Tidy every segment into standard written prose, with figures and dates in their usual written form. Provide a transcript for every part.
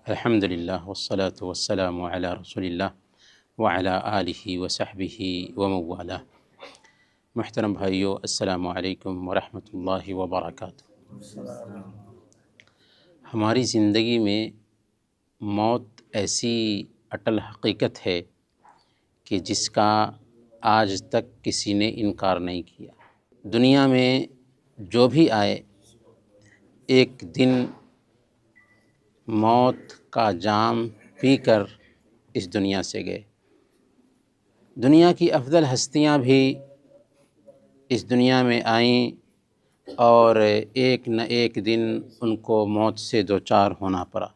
الحمدللہ والصلاة والسلام علی رسول اللہ وعلی آلہ وصحبہ ومن والہ۔ محترم بھائیو، السلام علیکم ورحمۃ اللہ وبرکاتہ۔ ہماری زندگی میں موت ایسی اٹل حقیقت ہے کہ جس کا آج تک کسی نے انکار نہیں کیا۔ دنیا میں جو بھی آئے ایک دن موت کا جام پی کر اس دنیا سے گئے۔ دنیا کی افضل ہستیاں بھی اس دنیا میں آئیں اور ایک نہ ایک دن ان کو موت سے دوچار ہونا پڑا۔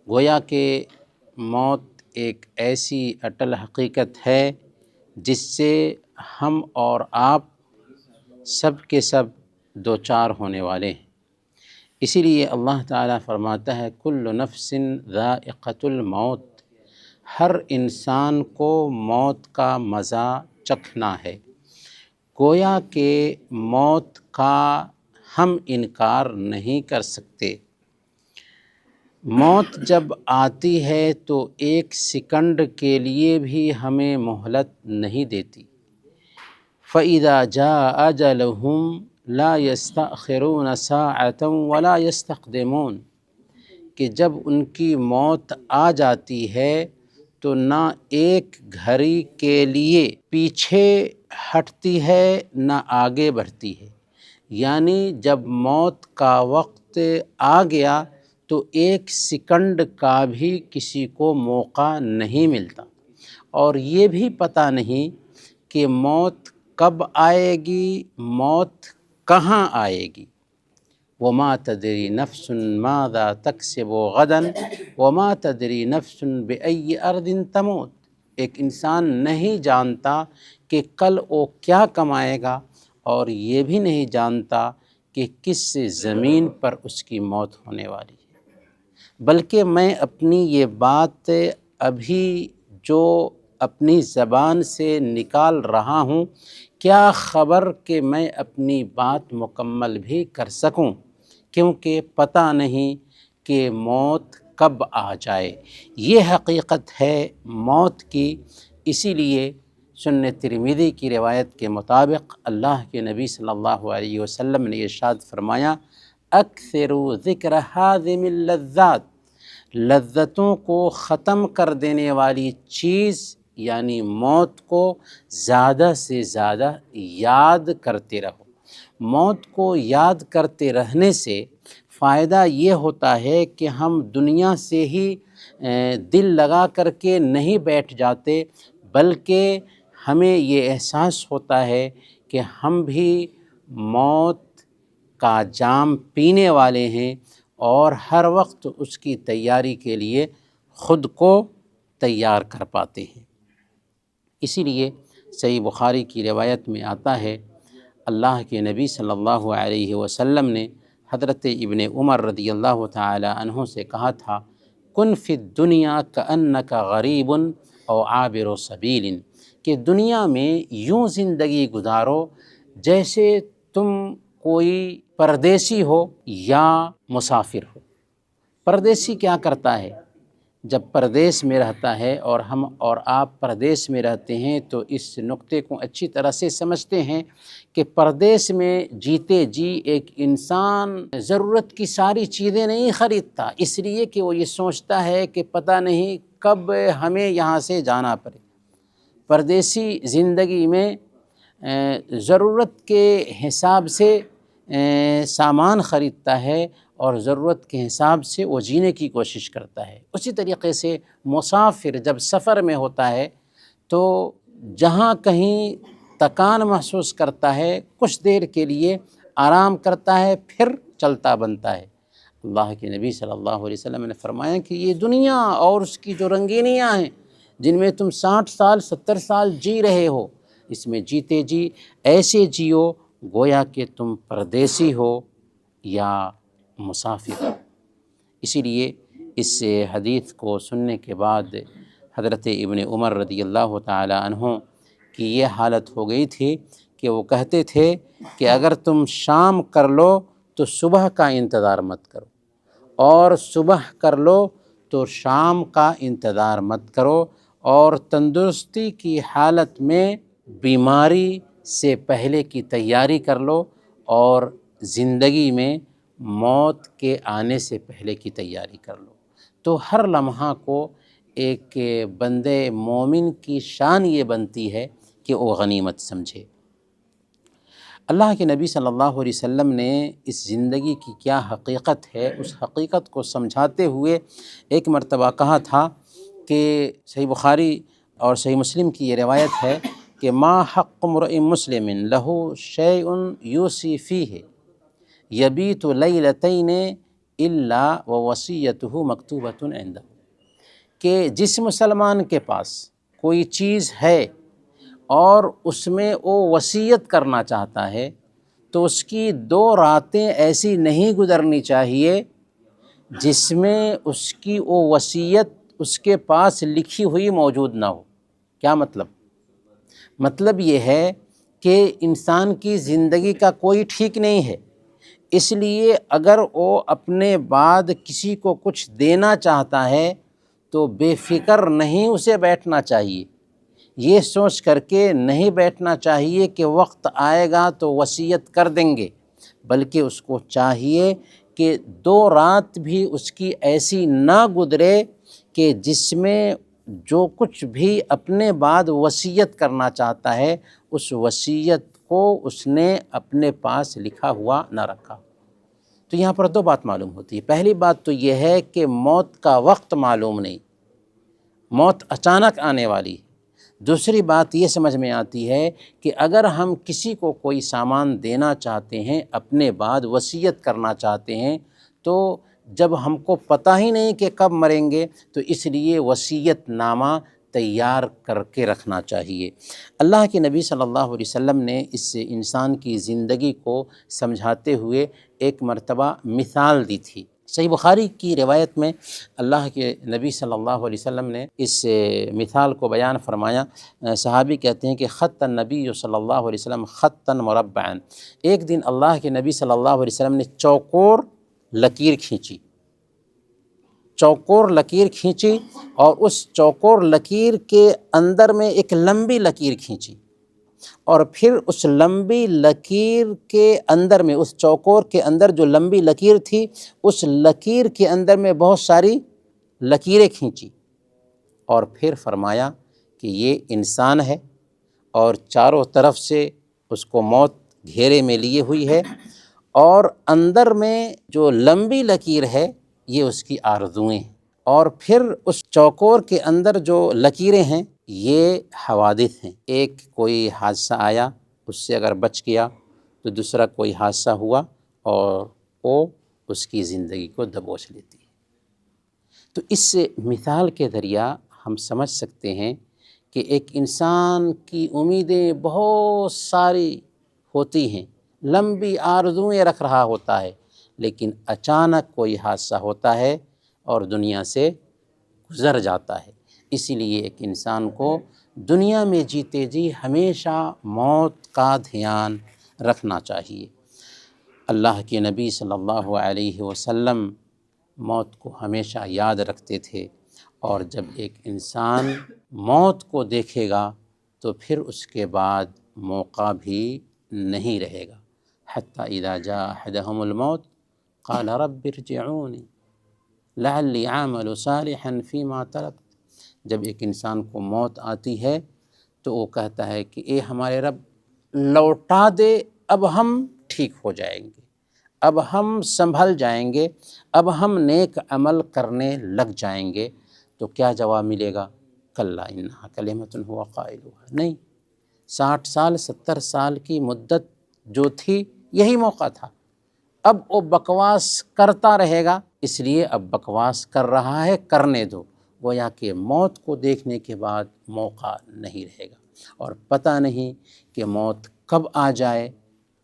گویا کہ موت ایک ایسی اٹل حقیقت ہے جس سے ہم اور آپ سب کے سب دوچار ہونے والے ہیں۔ اسی لیے اللہ تعالیٰ فرماتا ہے کل نفس ذائقۃ الموت، ہر انسان کو موت کا مزہ چکھنا ہے۔ گویا کہ موت کا ہم انکار نہیں کر سکتے۔ موت جب آتی ہے تو ایک سیکنڈ کے لیے بھی ہمیں مہلت نہیں دیتی۔ فَإِذَا جَاءَ أَجَلُهُمْ لَا يَسْتَأْخِرُونَ سَاعَةً وَلَا يَسْتَقْدِمُونَ، کہ جب ان کی موت آ جاتی ہے تو نہ ایک گھڑی کے لیے پیچھے ہٹتی ہے نہ آگے بڑھتی ہے۔ یعنی جب موت کا وقت آ گیا تو ایک سیکنڈ کا بھی کسی کو موقع نہیں ملتا، اور یہ بھی پتہ نہیں کہ موت کب آئے گی، موت کہاں آئے گی۔ وما تدری نفس ماذا تکسب غدا وما تدری نفس بأی ارض تموت، ایک انسان نہیں جانتا کہ کل وہ کیا کمائے گا، اور یہ بھی نہیں جانتا کہ کس زمین پر اس کی موت ہونے والی ہے۔ بلکہ میں اپنی یہ بات ابھی جو اپنی زبان سے نکال رہا ہوں، کیا خبر کہ میں اپنی بات مکمل بھی کر سکوں، کیونکہ پتہ نہیں کہ موت کب آ جائے۔ یہ حقیقت ہے موت کی۔ اسی لیے سنن ترمذی کی روایت کے مطابق اللہ کے نبی صلی اللہ علیہ وسلم نے ارشاد فرمایا اکثروا ذکر ہاضم اللذات، لذتوں کو ختم کر دینے والی چیز یعنی موت کو زیادہ سے زیادہ یاد کرتے رہو۔ موت کو یاد کرتے رہنے سے فائدہ یہ ہوتا ہے کہ ہم دنیا سے ہی دل لگا کر کے نہیں بیٹھ جاتے، بلکہ ہمیں یہ احساس ہوتا ہے کہ ہم بھی موت کا جام پینے والے ہیں، اور ہر وقت اس کی تیاری کے لیے خود کو تیار کر پاتے ہیں۔ اسی لیے صحیح بخاری کی روایت میں آتا ہے اللہ کے نبی صلی اللہ علیہ وسلم نے حضرت ابن عمر رضی اللہ تعالی عنہ سے کہا تھا کن فی الدنیا کأنک غریب او عابر سبیل، کہ دنیا میں یوں زندگی گزارو جیسے تم کوئی پردیسی ہو یا مسافر ہو۔ پردیسی کیا کرتا ہے؟ جب پردیس میں رہتا ہے، اور ہم اور آپ پردیس میں رہتے ہیں تو اس نقطے کو اچھی طرح سے سمجھتے ہیں کہ پردیس میں جیتے جی ایک انسان ضرورت کی ساری چیزیں نہیں خریدتا، اس لیے کہ وہ یہ سوچتا ہے کہ پتہ نہیں کب ہمیں یہاں سے جانا پڑے۔ پردیسی زندگی میں ضرورت کے حساب سے سامان خریدتا ہے، اور ضرورت کے حساب سے وہ جینے کی کوشش کرتا ہے۔ اسی طریقے سے مسافر جب سفر میں ہوتا ہے تو جہاں کہیں تکان محسوس کرتا ہے کچھ دیر کے لیے آرام کرتا ہے، پھر چلتا بنتا ہے۔ اللہ کے نبی صلی اللہ علیہ وسلم نے فرمایا کہ یہ دنیا اور اس کی جو رنگینیاں ہیں جن میں تم 60 سال 70 سال جی رہے ہو، اس میں جیتے جی ایسے جیو گویا کہ تم پردیسی ہو یا مسافر ہو۔ اسی لیے اس حدیث کو سننے کے بعد حضرت ابن عمر رضی اللہ تعالی عنہ کی یہ حالت ہو گئی تھی کہ وہ کہتے تھے کہ اگر تم شام کر لو تو صبح کا انتظار مت کرو، اور صبح کر لو تو شام کا انتظار مت کرو، اور تندرستی کی حالت میں بیماری سے پہلے کی تیاری کر لو، اور زندگی میں موت کے آنے سے پہلے کی تیاری کر لو۔ تو ہر لمحہ کو ایک بندے مومن کی شان یہ بنتی ہے کہ وہ غنیمت سمجھے۔ اللہ کے نبی صلی اللہ علیہ وسلم نے اس زندگی کی کیا حقیقت ہے، اس حقیقت کو سمجھاتے ہوئے ایک مرتبہ کہا تھا کہ صحیح بخاری اور صحیح مسلم کی یہ روایت ہے کہ ما حق امرئ مسلم لہ شیء یوصی فیہ یبیت لیلتین الا ووصیتہ مکتوبۃ عندہ، کہ جس مسلمان کے پاس کوئی چیز ہے اور اس میں وہ وصیت کرنا چاہتا ہے تو اس کی 2 راتیں ایسی نہیں گزرنی چاہیے جس میں اس کی وہ وصیت اس کے پاس لکھی ہوئی موجود نہ ہو۔ کیا مطلب؟ مطلب یہ ہے کہ انسان کی زندگی کا کوئی ٹھیک نہیں ہے، اس لیے اگر وہ اپنے بعد کسی کو کچھ دینا چاہتا ہے تو بے فکر نہیں اسے بیٹھنا چاہیے، یہ سوچ کر کے نہیں بیٹھنا چاہیے کہ وقت آئے گا تو وصیت کر دیں گے، بلکہ اس کو چاہیے کہ 2 رات بھی اس کی ایسی نہ گزرے کہ جس میں جو کچھ بھی اپنے بعد وصیت کرنا چاہتا ہے اس وصیت کو اس نے اپنے پاس لکھا ہوا نہ رکھا۔ تو یہاں پر 2 بات معلوم ہوتی ہے۔ پہلی بات تو یہ ہے کہ موت کا وقت معلوم نہیں، موت اچانک آنے والی ہے۔ دوسری بات یہ سمجھ میں آتی ہے کہ اگر ہم کسی کو کوئی سامان دینا چاہتے ہیں، اپنے بعد وصیت کرنا چاہتے ہیں، تو جب ہم کو پتہ ہی نہیں کہ کب مریں گے تو اس لیے وصیت نامہ تیار کر کے رکھنا چاہیے۔ اللہ کے نبی صلی اللہ علیہ وسلم نے اس انسان کی زندگی کو سمجھاتے ہوئے ایک مرتبہ مثال دی تھی۔ صحیح بخاری کی روایت میں اللہ کے نبی صلی اللہ علیہ وسلم نے اس مثال کو بیان فرمایا۔ صحابی کہتے ہیں کہ خط النبی صلی اللہ علیہ وسلم خطا مربعا، ایک دن اللہ کے نبی صلی اللہ علیہ وسلم نے چوکور لکیر کھینچی، چوکور لکیر کھینچی، اور اس چوکور لکیر کے اندر میں ایک لمبی لکیر کھینچی، اور پھر اس لمبی لکیر کے اندر میں، اس چوکور کے اندر جو لمبی لکیر تھی، اس لکیر کے اندر میں بہت ساری لکیریں کھینچی، اور پھر فرمایا کہ یہ انسان ہے اور چاروں طرف سے اس کو موت گھیرے میں لیے ہوئی ہے، اور اندر میں جو لمبی لکیر ہے یہ اس کی آرزوئیں ہیں، اور پھر اس چوکور کے اندر جو لکیریں ہیں یہ حوادث ہیں۔ ایک کوئی حادثہ آیا، اس سے اگر بچ گیا تو دوسرا کوئی حادثہ ہوا اور وہ اس کی زندگی کو دبوچ لیتی ہے۔ تو اس مثال کے ذریعہ ہم سمجھ سکتے ہیں کہ ایک انسان کی امیدیں بہت ساری ہوتی ہیں، لمبی آرزوئیں رکھ رہا ہوتا ہے، لیکن اچانک کوئی حادثہ ہوتا ہے اور دنیا سے گزر جاتا ہے۔ اسی لیے ایک انسان کو دنیا میں جیتے جی ہمیشہ موت کا دھیان رکھنا چاہیے۔ اللہ کے نبی صلی اللہ علیہ وسلم موت کو ہمیشہ یاد رکھتے تھے، اور جب ایک انسان موت کو دیکھے گا تو پھر اس کے بعد موقع بھی نہیں رہے گا۔ حتی اذا جاء احدهم الموت قال رب ارجعون لعلی اعمل صالحا فیما ترکت، جب ایک انسان کو موت آتی ہے تو وہ کہتا ہے کہ اے ہمارے رب لوٹا دے، اب ہم ٹھیک ہو جائیں گے، اب ہم سنبھل جائیں گے، اب ہم نیک عمل کرنے لگ جائیں گے۔ تو کیا جواب ملے گا؟ کلا انہا کلمۃ هو قائلها، نہیں، 60 سال 70 سال کی مدت جو تھی یہی موقع تھا، اب وہ بکواس کرتا رہے گا، اس لیے اب بکواس کر رہا ہے، کرنے دو۔ گویا کہ موت کو دیکھنے کے بعد موقع نہیں رہے گا، اور پتہ نہیں کہ موت کب آ جائے،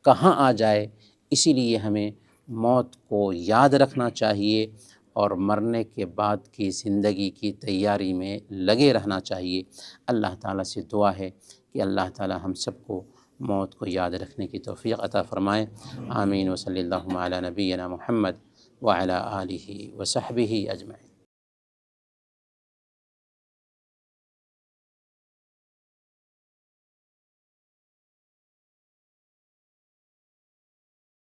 کہاں آ جائے۔ اسی لیے ہمیں موت کو یاد رکھنا چاہیے اور مرنے کے بعد کی زندگی کی تیاری میں لگے رہنا چاہیے۔ اللہ تعالیٰ سے دعا ہے کہ اللہ تعالیٰ ہم سب کو موت کو یاد رکھنے کی توفیق عطا فرمائے۔ آمین۔ وصلی اللہ علی نبینا محمد وعلی آلہ وصحبہ اجمعین۔